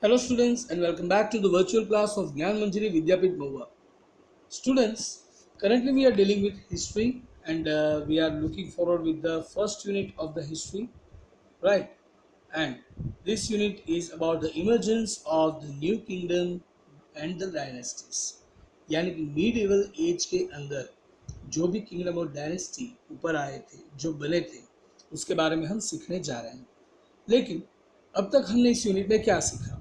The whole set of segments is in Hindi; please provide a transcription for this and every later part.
Hello students and welcome back to the virtual class of Gyan Manjari Vidyapit Mahua. Students, currently we are dealing with history and we are looking forward with the first unit of the history, right? And this unit is about the emergence of the new kingdom and the dynasties. यानी कि medieval age के अंदर जो भी किंगडम और डायनेस्टी ऊपर आए थे, जो बने थे, उसके बारे में हम सीखने जा रहे हैं. लेकिन अब तक हमने इस यूनिट में क्या सीखा?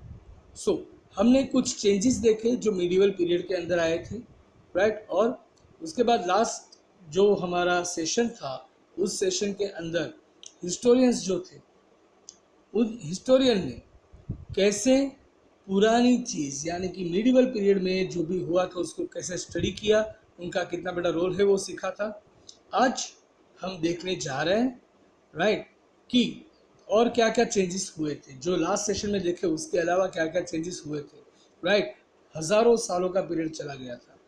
हमने कुछ चेंजेस देखे जो मीडिवल पीरियड के अंदर आए थे, राइट. और उसके बाद लास्ट जो हमारा सेशन था, उस सेशन के अंदर हिस्टोरियंस जो थे, उन हिस्टोरियन ने कैसे पुरानी चीज़ यानी कि मीडिवल पीरियड में जो भी हुआ था उसको कैसे स्टडी किया, उनका कितना बड़ा रोल है वो सीखा था. आज हम देखने जा रहे हैं, राइट, कि और क्या क्या चेंजेस हुए थे जो लास्ट सेशन में देखे, उसके अलावा क्या क्या चेंजेस हुए थे, राइट. हज़ारों सालों का पीरियड चला गया था,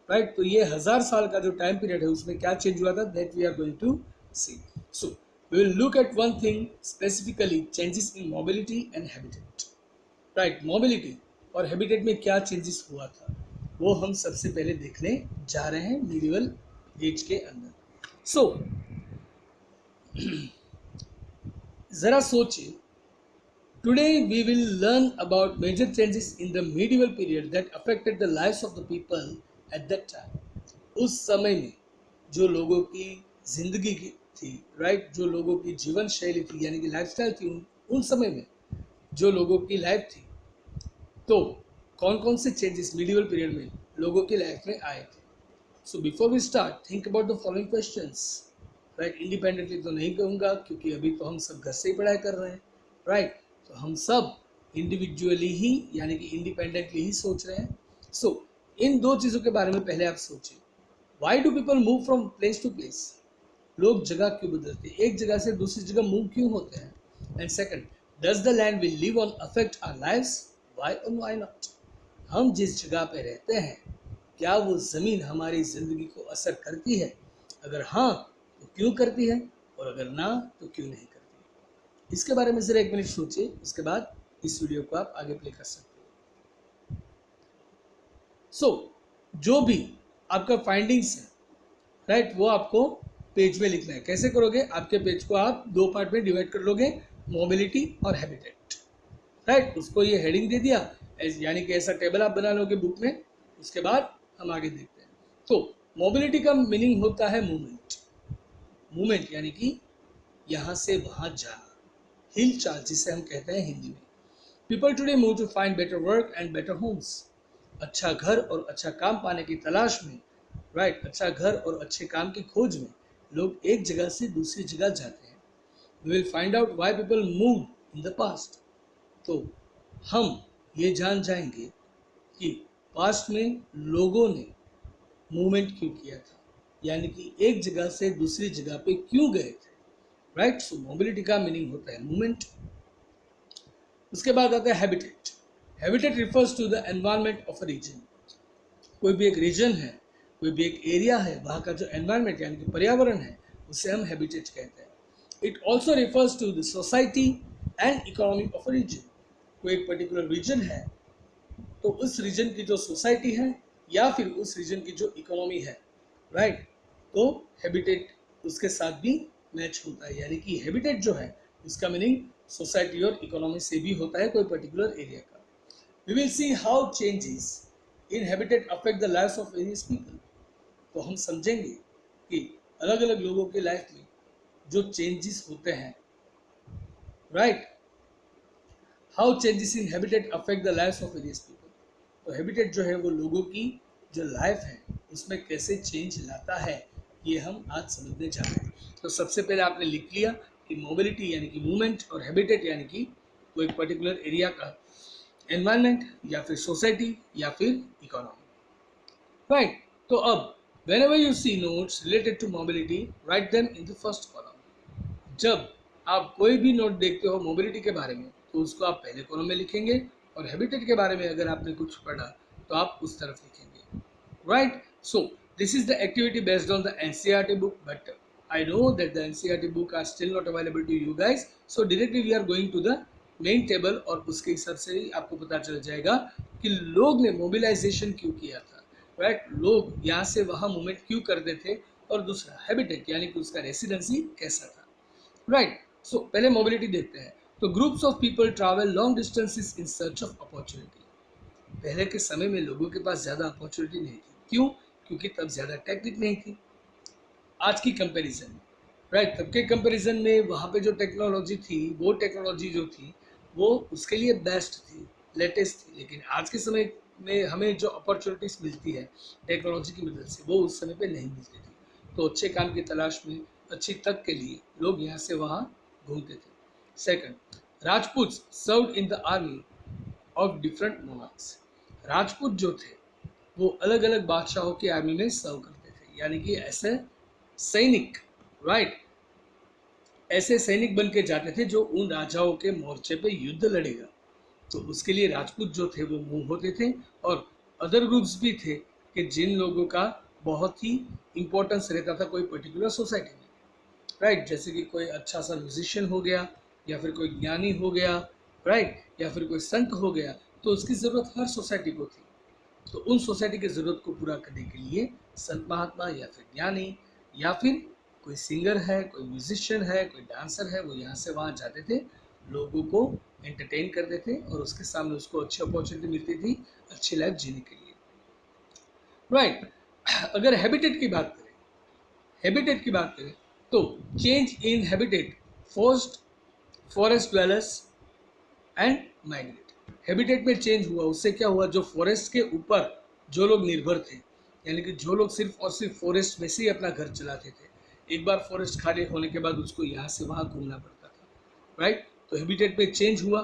राइट. तो ये 1000 साल का जो टाइम पीरियड है उसमें क्या चेंज हुआ था, that we are going to see. So we will look at one thing specifically, changes in mobility and habitat, right. mobility और habitat में क्या changes हुआ था वो हम सबसे पहले देखने जा रहे हैं medieval age के अंदर. so जरा सोचिए, today we will learn about major changes in the medieval period that affected the lives of the people at that time. उस समय में जो लोगों की जिंदगी की थी, राइट, जो लोगों की जीवन शैली थी यानी कि लाइफस्टाइल थी, उन समय में जो लोगों की लाइफ थी, तो कौन कौन से चेंजेस मीडिवल पीरियड में लोगों की लाइफ में आए थे. So before we start, think about the following questions, right. Independently तो नहीं कहूँगा क्योंकि अभी तो हम सब घर से ही पढ़ाई कर रहे हैं, राइट. तो हम सब इंडिविजुअली ही यानी कि इंडिपेंडेंटली ही सोच रहे हैं. सो इन दो चीज़ों के बारे में पहले आप सोचिए. Why do people move from place to place? लोग जगह क्यों बदलते हैं, एक जगह से दूसरी जगह मूव क्यों होते हैं? And second, does the land we live on affect our lives? Why और व्हाई नॉट? हम जिस जगह पे रहते हैं, क्या वो ज़मीन हमारी ज़िंदगी को असर करती है? अगर हाँ तो क्यों करती है, और अगर ना तो क्यों नहीं करती? इसके बारे में ज़रा एक मिनट सोचिए, उसके बाद इस वीडियो को आप आगे प्ले कर सकते हो. जो भी आपका फाइंडिंग्स है, राइट, वो आपको पेज में लिखना है. कैसे करोगे? आपके पेज को आप दो पार्ट में डिवाइड कर लोगे, मोबिलिटी और हैबिटेट, राइट. उसको ये हेडिंग दे दिया, यानी कि ऐसा टेबल आप बना लोगे बुक में. उसके बाद हम आगे देखते हैं. तो मोबिलिटी का मीनिंग होता है मूवमेंट. मूवमेंट यानी कि यहाँ से वहाँ जाना, हिल चाल जिसे हम कहते हैं हिंदी में. People today move to find better work and better homes. अच्छा घर और अच्छा काम पाने की तलाश में, राइट, अच्छा घर और अच्छे काम की खोज में लोग एक जगह से दूसरी जगह जाते हैं. We will find out why people move in the past. तो हम ये जान जाएंगे कि पास्ट में लोगों ने मूवमेंट क्यों किया था, यानी कि एक जगह से दूसरी जगह पे क्यों गए थे, राइट. सो मोबिलिटी का मीनिंग होता है मूवमेंट. उसके बाद आता है habitat. Habitat refers to the environment of a region. कोई भी एक रीजन है, कोई भी एक एरिया है, वहाँ का जो एनवायरनमेंट यानी कि पर्यावरण है, उसे हम हैबिटेट कहते हैं. It also refers to the society and economy of a region. कोई एक पर्टिकुलर रीजन है तो उस रीजन की जो सोसाइटी है या फिर उस रीजन की जो इकोनॉमी है, राइट, तो हैबिटेट उसके साथ भी मैच होता है. यानी कि हैबिटेट जो है उसका मीनिंग सोसाइटी और इकोनॉमी से भी होता है, कोई पर्टिकुलर एरिया का. We will see how changes in habitat affect the lives of various people. तो हम समझेंगे कि अलग अलग लोगों के लाइफ में जो चेंजेस होते हैं, right, how changes in habitat affect the lives of various people. तो हैबिटेट जो है वो लोगों की जो लाइफ है उसमें कैसे चेंज लाता है, ये हम आज समझने जा रहे हैं. तो सबसे पहले आपने लिख लिया कि मोबिलिटी यानी कि मूवमेंट और हैबिटेट यानी कि कोई एक पर्टिकुलर एरिया का एनवायरनमेंट या फिर सोसाइटी या फिर इकोनॉमी, राइट. तो अब whenever you see notes related to mobility, write them in the first column. जब आप कोई भी नोट देखते हो मोबिलिटी के बारे में तो उसको आप पहले कॉलम में लिखेंगे, और हैबिटेट के बारे में अगर आपने कुछ पढ़ा तो आप उस तरफ लिखेंगे, right. So this is the activity based on the NCERT book, but I know that the NCERT book are still not available to you guys, so directly we are going to the main table और उसके हिसाब से ही आपको पता चल जाएगा कि लोग ने मोबिलाइजेशन क्यों किया था, राइट। लोग यहाँ से वहाँ मूवमेंट क्यों करते थे, और दूसरा हैबिटेट यानी कि उसका रेसिडेंसी कैसा था, राइट। सो पहले मोबिलिटी देखते हैं। तो groups of people travel long distances in search of opportunity. पहले के समय में लोगों के पास ज़्यादा अपॉर्चुनिटी नहीं थी, क्यों? क्योंकि तब ज़्यादा टेक्निक नहीं थी आज की कंपैरिजन में, राइट। तब के कंपैरिजन में वहाँ पे जो टेक्नोलॉजी थी, वो टेक्नोलॉजी जो थी वो उसके लिए बेस्ट थी, लेटेस्ट थी। लेकिन आज के समय में हमें जो अपॉर्चुनिटीज़ मिलती है टेक्नोलॉजी की मदद से, वो उस समय पे नहीं मिलती थी। तो अच्छे काम की तलाश में, अच्छी तक के लिए लोग यहाँ से वहाँ घूमते थे। Second, Rajput served in the army of different monarchs. Rajput जो थे वो अलग अलग बादशाहों की आर्मी में सर्व करते थे, यानी कि ऐसे सैनिक, राइट, ऐसे सैनिक बन के जाते थे जो उन राजाओं के मोर्चे पे युद्ध लड़ेगा। तो उसके लिए राजपूत जो थे वो मूव होते थे, और अदर ग्रुप्स भी थे कि जिन लोगों का बहुत ही इम्पोर्टेंस रहता था कोई पर्टिकुलर सोसाइटी में, राइट। जैसे कि कोई अच्छा सा म्यूजिशियन हो गया, या फिर कोई ज्ञानी हो गया, राइट, या फिर कोई संत हो गया। तो उसकी ज़रूरत हर सोसाइटी को थी। तो उन सोसाइटी की ज़रूरत को पूरा करने के लिए संत महात्मा या फिर ज्ञानी, या फिर कोई सिंगर है, कोई म्यूजिशियन है, कोई डांसर है, वो यहाँ से वहाँ जाते थे, लोगों को एंटरटेन करते थे, और उसके सामने उसको अच्छी अपॉर्चुनिटी मिलती थी अच्छी लाइफ जीने के लिए, राइट। अगर हैबिटेट की बात करें, हैबिटेट की बात करें तो change in habitat forced forest dwellers and migrate. Habitat में चेंज हुआ, उससे क्या हुआ, जो फॉरेस्ट के ऊपर जो लोग निर्भर थे, यानी कि जो लोग सिर्फ और सिर्फ फॉरेस्ट में से ही अपना घर चलाते थे, एक बार फॉरेस्ट खाली होने के बाद उसको यहाँ से वहाँ घूमना पड़ता था, राइट। तो हैबिटेट में चेंज हुआ,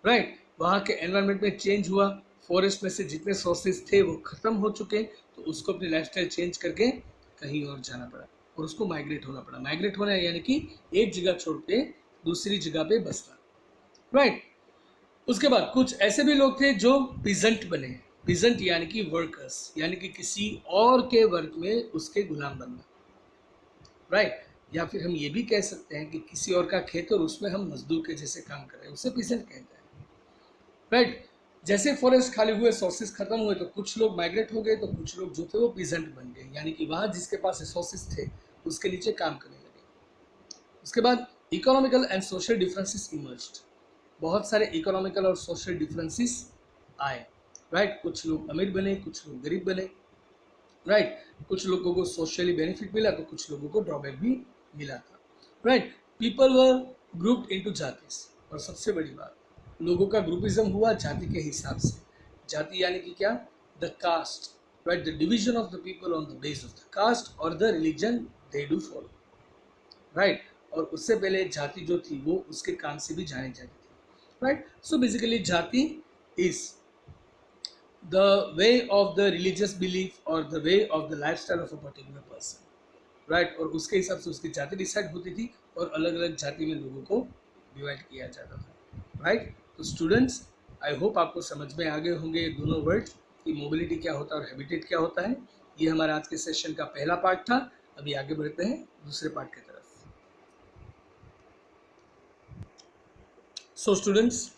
राइट, वहाँ के एनवायरनमेंट में चेंज हुआ, फॉरेस्ट में से जितने सोर्सेज थे वो खत्म हो चुके, तो उसको अपनी लाइफस्टाइल चेंज करके कहीं और जाना पड़ा, और उसको माइग्रेट होना पड़ा। माइग्रेट होना यानी कि एक जगह छोड़ के दूसरी जगह पे बसना, राइट। उसके बाद कुछ ऐसे भी लोग थे जो पिजेंट बने। पिजेंट यानी कि वर्कर्स, यानी कि किसी और के वर्क में उसके गुलाम बनना, राइट। या फिर हम ये भी कह सकते हैं कि किसी और का खेत और उसमें हम मजदूर के जैसे काम कर रहे हैं, उसे पिजेंट कहते हैं, राइट। जैसे फॉरेस्ट खाली हुए, सोर्सेज खत्म हुए, तो कुछ लोग माइग्रेट हो गए, तो कुछ लोग जो थे वो पिजेंट बन गए, यानी कि वहाँ जिसके पास रिसोर्सेज थे उसके नीचे काम करने लगे। उसके बाद economical and social differences emerged. बहुत सारे इकोनॉमिकल और सोशल डिफरेंसेस आए, राइट। कुछ लोग अमीर बने, कुछ लोग गरीब बने, राइट। कुछ लोगों को सोशली बेनिफिट मिला, तो कुछ लोगों को ड्रॉबैक भी मिला था, right. People were grouped into jatis, और सबसे बड़ी बात, लोगों का ग्रुपिज्म हुआ जाति के हिसाब से। जाति यानी कि क्या, the caste, right, the division of the people on the base of the caste और the religion they do follow, right. और उससे पहले जाति जो थी वो उसके काम से भी जानी जाती थी, राइट। सो बेसिकली जाति is the way of the religious belief or the way of the lifestyle of a particular person, right। और उसके हिसाब से उसकी जाति डिसाइड होती थी, और अलग अलग जाति में लोगों को डिवाइड किया जाता था, राइट। तो स्टूडेंट्स, आई होप आपको समझ में आ गए होंगे ये दोनों वर्ड कि मोबिलिटी क्या होता है और हैबिटेट क्या होता है। ये हमारा आज के सेशन का पहला पार्ट था। अभी आगे बढ़ते हैं दूसरे पार्ट की तरफ। सो स्टूडेंट्स,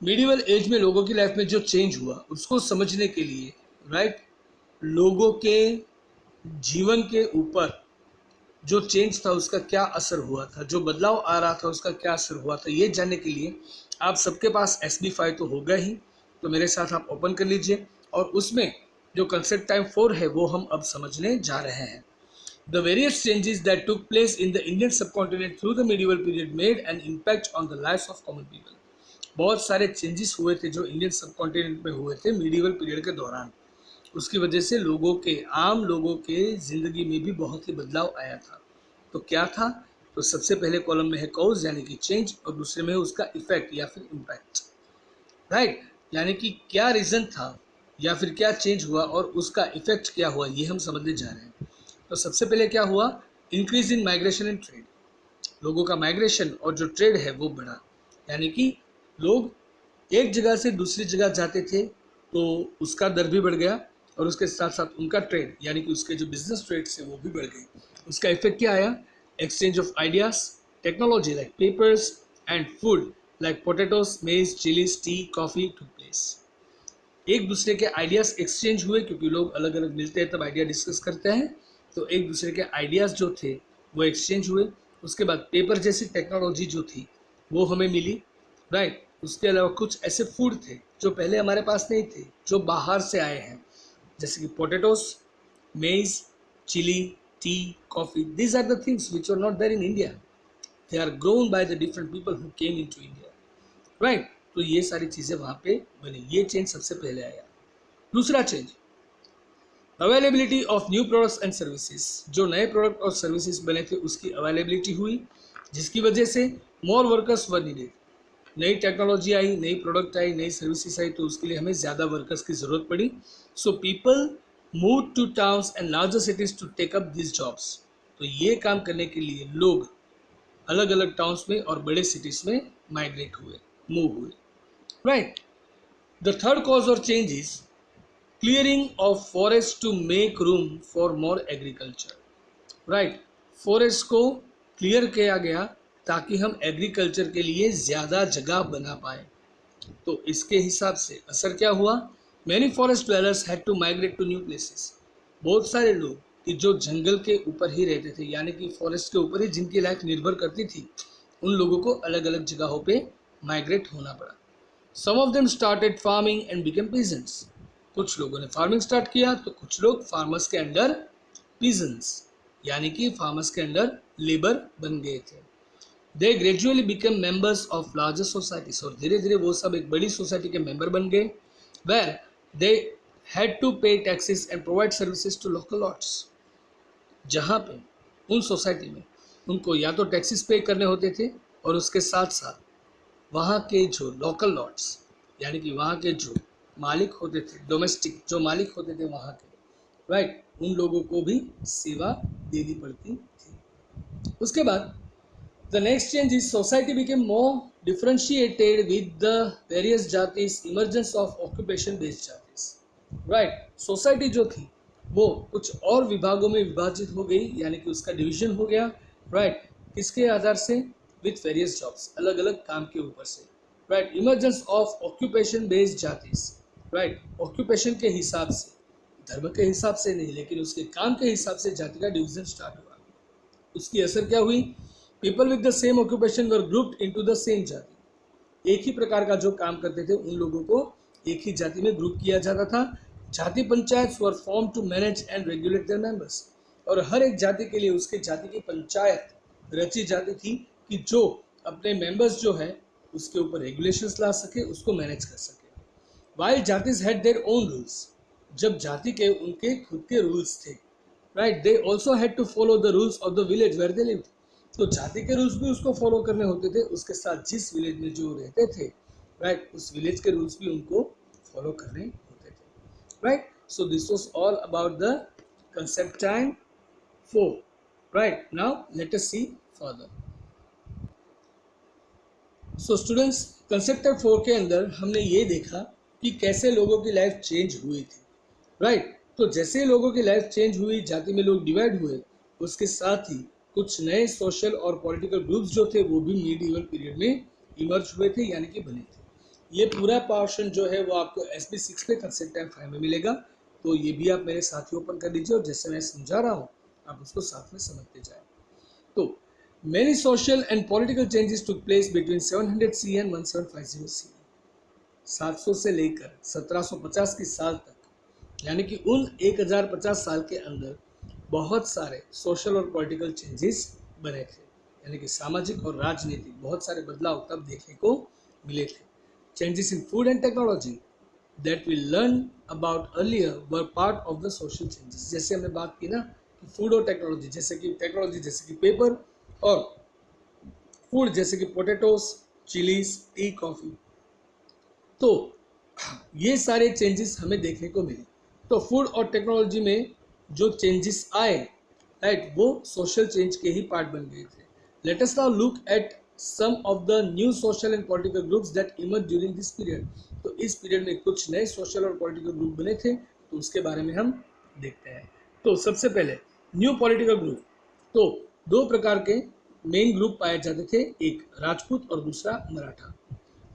मिडिवल एज में लोगों की लाइफ में जो चेंज हुआ उसको समझने के लिए, राइट, लोगों के जीवन के ऊपर जो चेंज था उसका क्या असर हुआ था, जो बदलाव आ रहा था उसका क्या असर हुआ था, ये जानने के लिए आप सबके पास SB5 तो होगा ही, तो मेरे साथ आप ओपन कर लीजिए, और उसमें जो कंसेप्ट टाइम 4 है वो हम अब समझने जा रहे हैं। The various changes that took place in the Indian subcontinent through the medieval period made an impact on the lives of common people. बहुत सारे चेंजेस हुए थे जो इंडियन सबकॉन्टिनेंट में हुए थे मीडिवल पीरियड के दौरान, उसकी वजह से लोगों के, आम लोगों के ज़िंदगी में भी बहुत ही बदलाव आया था। तो क्या था, तो सबसे पहले कॉलम में है कॉज यानी कि चेंज, और दूसरे में है उसका इफेक्ट या फिर इम्पैक्ट, राइट। यानी कि क्या रीज़न था या फिर क्या चेंज हुआ और उसका इफेक्ट क्या हुआ, ये हम समझने जा रहे हैं। तो सबसे पहले क्या हुआ, increase in migration and trade. लोगों का माइग्रेशन और जो ट्रेड है वो बढ़ा, यानी कि लोग एक जगह से दूसरी जगह जाते थे तो उसका दर भी बढ़ गया, और उसके साथ साथ उनका ट्रेड यानी कि उसके जो बिजनेस ट्रेड्स है वो भी बढ़ गए। उसका इफेक्ट क्या आया, exchange of ideas, technology like papers and food like potatoes, maize, chillies, tea, coffee took place. एक दूसरे के आइडियाज एक्सचेंज हुए क्योंकि लोग अलग अलग मिलते हैं तब आइडिया डिस्कस करते हैं, तो एक दूसरे के आइडियाज जो थे वो एक्सचेंज हुए। उसके बाद पेपर जैसी टेक्नोलॉजी जो थी वो हमें मिली, राइट। उसके अलावा कुछ ऐसे फूड थे जो पहले हमारे पास नहीं थे, जो बाहर से आए हैं, जैसे कि potatoes, maize, chilli, tea, coffee. These are the things which are not there in India, they are grown by the different people who came into India, right. तो ये सारी चीज़ें वहाँ पे बनी, ये चेंज सबसे पहले आया। दूसरा change, availability of new products and services. जो नए प्रोडक्ट और सर्विसेज बने थे उसकी अवेलेबिलिटी हुई, जिसकी वजह से मोर वर्कर्स वर नीडेड। नई टेक्नोलॉजी आई, नई प्रोडक्ट आई, नई सर्विसेज आई, तो उसके लिए हमें ज़्यादा वर्कर्स की ज़रूरत पड़ी। So people move to towns and larger cities to take up this jobs. तो ये काम करने के लिए लोग अलग अलग टाउन्स में और बड़े सिटीज़ में माइग्रेट हुए, मूव हुए, right. The third cause of change is clearing of forest to make room for more agriculture, right. Forest को क्लियर किया गया ताकि हम एग्रीकल्चर के लिए ज़्यादा जगह बना पाए। तो इसके हिसाब से असर क्या हुआ, many forest dwellers had to migrate to new places. बहुत सारे लोग कि जो जंगल के ऊपर ही रहते थे, यानी कि फॉरेस्ट के ऊपर ही जिनकी लाइफ निर्भर करती थी, उन लोगों को अलग अलग जगहों पे माइग्रेट होना पड़ा। Some of them started farming and became peasants. कुछ लोगों ने फार्मिंग स्टार्ट किया तो कुछ लोग फार्मर्स के अंडर पीजेंट्स, यानी कि फार्मर्स के अंडर लेबर बन गए थे। They gradually become members of larger societies, और धीरे धीरे वो सब एक बड़ी सोसाइटी के मेंबर बन गए, where they had to pay taxes and provide services to local lords. जहाँ पे उन सोसाइटी में उनको या तो टैक्सेस पे करने होते थे, और उसके साथ साथ वहाँ के जो लोकल लॉट्स, यानी कि वहाँ के जो मालिक होते थे, डोमेस्टिक जो मालिक होते थे वहाँ के, राइट, उन लोगों को भी सेवा देनी पड़ती थी। उसके बाद the next change is society became more differentiated with the various जातिस, इमर्जेंस ऑफ ऑक्यूपेशन बेस्ड जातिस, राइट। सोसाइटी जो थी वो कुछ और विभागों में विभाजित हो गई, यानी कि उसका डिवीजन हो गया, राइट। किसके आधार से, विथ वेरियस जॉब्स, अलग अलग काम के ऊपर से, right. Emergence of occupation based जातिस, राइट। ऑक्यूपेशन के हिसाब से, धर्म के हिसाब से नहीं, लेकिन उसके काम के हिसाब से जाति का डिवीजन स्टार्ट हुआ। उसकी असर क्या हुई, people with the same occupation were grouped into the same जाति। एक ही प्रकार का जो काम करते थे उन लोगों को एक ही जाति में ग्रुप किया जाता था। जाति panchayat were form to manage and regulate their members, और हर एक जाति के लिए उसके जाति की पंचायत रची जाती थी कि जो अपने मेंबर्स जो है उसके ऊपर रेगुलेशंस ला सके, उसको मैनेज कर सके। वाइल जातिस हैड देयर ओन रूल्स, जब जाति के उनके खुद के रूल्स थे, right. They also had to follow the rules of the village where they lived, तो जाति के रूल्स भी उसको फॉलो करने होते थे, उसके साथ जिस विलेज में जो रहते थे, राइट, उस विलेज के रूल्स भी उनको फॉलो करने होते थे, right. So this was all about the concept time 4, right. Now let us see further. So students, concept 4 के अंदर हमने ये देखा कि कैसे लोगों की लाइफ चेंज हुई थी, राइट। तो जैसे लोगों की लाइफ चेंज हुई, जाति में लोग डिवाइड हुए, उसके साथ ही कुछ नए सोशल और पॉलिटिकल ग्रुप्स जो थे वो भी मिडीवल पीरियड में इमर्ज हुए थे, यानी कि बने थे। ये पूरा पोर्शन जो है वो आपको SB 6 पे कंसेप्ट टाइम 5 में मिलेगा, तो ये भी आप मेरे साथ ही ओपन कर लीजिए, और जैसे मैं समझा रहा हूँ आप उसको साथ में समझते जाए। तो many social and political changes took place between 700 CE and 1750 CE। 700 से लेकर 1750 की साल तक, यानी कि उन 1050 साल के अंदर बहुत सारे सोशल और पॉलिटिकल चेंजेस बने थे, यानी कि सामाजिक और राजनीतिक बहुत सारे बदलाव तब देखने को मिले थे। Changes in food and technology that we learn about earlier were part of the social changes. जैसे हमने बात की ना कि फूड और टेक्नोलॉजी, जैसे कि पेपर, और फूड जैसे कि पोटैटोस, चिलीज, टी, कॉफ़ी, तो ये सारे चेंजेस हमें देखने को मिले। तो फूड और टेक्नोलॉजी में जो चेंजेस आए, राइट, वो सोशल चेंज के ही पार्ट बन गए थे। Let us now look at some of the new social and political groups that emerge during this period. तो इस पीरियड में कुछ नए सोशल और पॉलिटिकल ग्रुप बने थे, तो उसके बारे में हम देखते हैं। तो सबसे पहले न्यू पॉलिटिकल ग्रुप, तो दो प्रकार के मेन ग्रुप पाए जाते थे, एक राजपूत और दूसरा मराठा।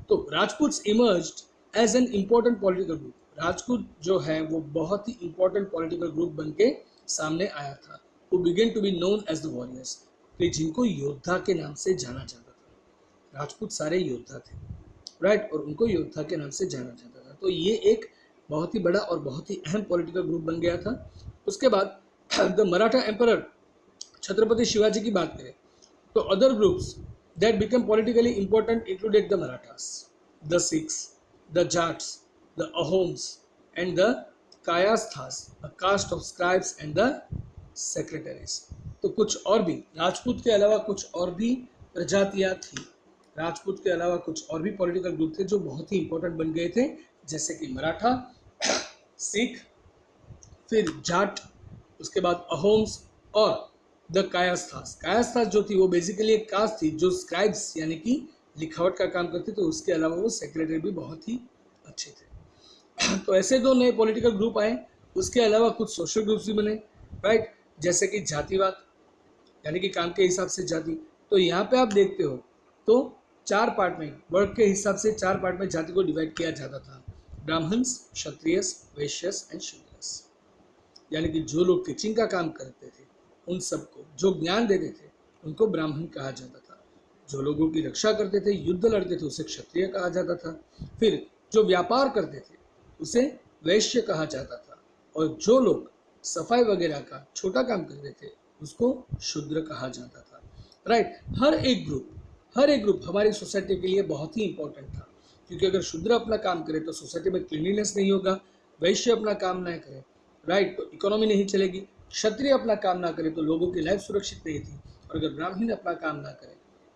तो Rajputs emerged as an important political group. Rajput जो है वो बहुत ही इंपॉर्टेंट पॉलिटिकल ग्रुप बन के सामने आया था। वो began to be known as the warriors, कि जिनको योद्धा के नाम से जाना जाता था। राजपूत सारे योद्धा थे, राइट, और उनको योद्धा के नाम से जाना जाता था। तो ये एक बहुत ही बड़ा और बहुत ही अहम पॉलिटिकल ग्रुप बन गया था। उसके बाद द मराठा एम्परर छत्रपति शिवाजी की बात करें तो other groups that became politically important included the Marathas, the Sikhs, the Jats, the Ahoms, and the Kayasthas, a caste of scribes and the secretaries. तो कुछ और भी राजपूत के अलावा कुछ और भी प्रजातियां थी। राजपूत के अलावा कुछ और भी पॉलिटिकल ग्रुप थे जो बहुत ही इंपॉर्टेंट बन गए थे, जैसे कि मराठा, सिख, फिर जाट, उसके बाद अहोम्स और द कायास्थास। कायास्थास जो थी वो बेसिकली एक कास्ट थी जो स्क्राइब्स यानी कि लिखावट का काम करते थे। उसके अलावा वो सेक्रेटरी भी बहुत ही अच्छे थे। तो ऐसे दो नए पॉलिटिकल ग्रुप आए। उसके अलावा कुछ सोशल ग्रुप्स भी बने, राइट, जैसे कि जातिवाद यानी कि काम के हिसाब से जाति। तो यहाँ पे आप देखते हो तो 4 पार्ट में, वर्ग के हिसाब से 4 पार्ट में जाति को डिवाइड किया जाता था। ब्राह्मण्स, क्षत्रियस, वैश्यस एंड शूद्रस। यानी कि जो लोग टीचिंग का काम करते थे उन सबको, जो ज्ञान देते थे उनको ब्राह्मण कहा जाता था। जो लोगों की रक्षा करते थे, युद्ध लड़ते थे, उसे क्षत्रिय कहा जाता था। फिर जो व्यापार करते थे उसे वैश्य कहा जाता था। और जो लोग सफाई वगैरह का छोटा काम करते थे उसको शूद्र कहा जाता था, राइट। हर एक ग्रुप हमारी सोसाइटी के लिए बहुत ही इंपॉर्टेंट था, क्योंकि अगर शूद्र अपना काम करे तो सोसाइटी में क्लीनलीनेस नहीं होगा, वैश्य अपना काम ना करे, राइट, तो इकोनॉमी नहीं चलेगी। क्षत्रिय अपना काम ना करे तो लोगों की लाइफ सुरक्षित नहीं थी। और अगर ब्राह्मण अपना काम ना करे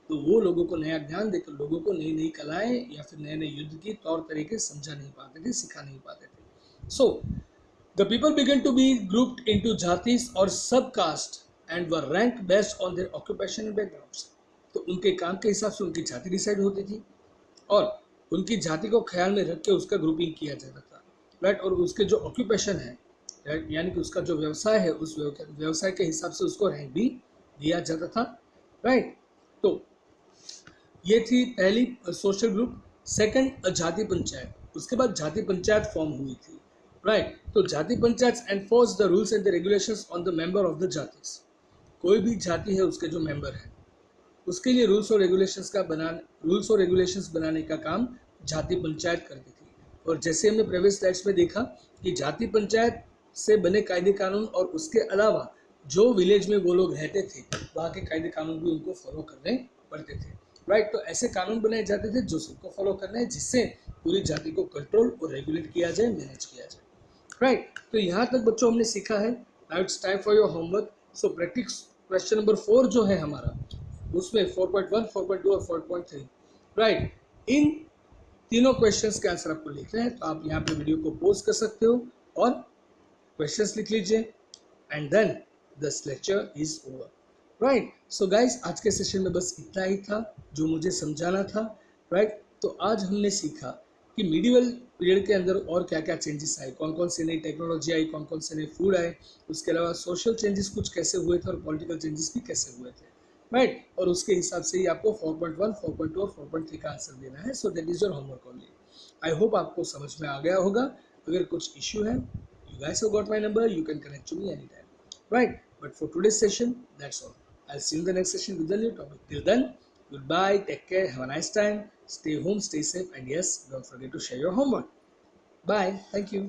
तो वो लोगों को नया ज्ञान देकर लोगों को नई नई कलाएं या फिर नए नए युद्ध की तौर तरीके समझा नहीं पाते थे, सिखा नहीं पाते थे। So the people began to be grouped into jatis or sub caste and were ranked based on their occupation and backgrounds. तो उनके काम के हिसाब से उनकी जाति डिसाइड होती थी और उनकी जाति को ख्याल में रख के उसका ग्रुपिंग किया जाता था, राइट। और उसके जो ऑक्यूपेशन है, यानी कि उसका जो व्यवसाय है, उस व्यवसाय के हिसाब से उसको रैंक भी दिया जाता था, राइट। तो ये थी पहली सोशल ग्रुप। सेकंड, जाति पंचायत। उसके बाद जाति पंचायत फॉर्म हुई थी, राइट। तो जाति panchayat enforce the rules and the regulations on the member of the जातिस। कोई भी जाति है उसके जो मेंबर है उसके लिए रूल्स और रेगुलेशंस बनाने का काम जाति पंचायत करती थी। और जैसे हमने प्रीवियस स्लाइड्स में देखा कि जाति पंचायत से बने कायदे कानून और उसके अलावा जो विलेज में वो लोग रहते थे वहाँ के कायदे कानून भी उनको फॉलो करने पड़ते थे, राइट। तो ऐसे कानून बनाए जाते थे जो सबको फॉलो करना है, जिससे पूरी जाति को कंट्रोल और रेगुलेट किया जाए, मैनेज किया जाए, राइट। तो यहाँ तक बच्चों हमने सीखा है। Now it's time for your homework. So practice question number 4 जो है हमारा, उसमें 4.1, 4.2 और 4.3, राइट, इन तीनों क्वेश्चंस के आंसर आपको लिखना है। तो आप यहाँ पे वीडियो को पॉज कर सकते हो और क्वेश्चंस लिख लीजिए and then this lecture is over, right. So guys, आज के सेशन में बस इतना ही था जो मुझे समझाना था, राइट। तो आज हमने सीखा कि मिडिवल पीरियड के अंदर और क्या क्या चेंजेस आए, कौन कौन से नई टेक्नोलॉजी आई, कौन कौन से नए फूड आए, उसके अलावा सोशल चेंजेस कुछ कैसे हुए थे और पॉलिटिकल चेंजेस भी कैसे हुए थे, राइट। और उसके हिसाब से ही आपको 4.1, 4.2 और 4.3 का आंसर देना है। So that is your homework only. I hope आपको समझ में आ गया होगा। अगर कुछ इश्यू है, you guys have got my number, you can connect to me anytime, right? But for today's session, that's all. I'll see you in the next session with a new topic. Till then, goodbye, take care, have a nice time, stay home, stay safe, and yes, don't forget to share your homework. Bye, thank you.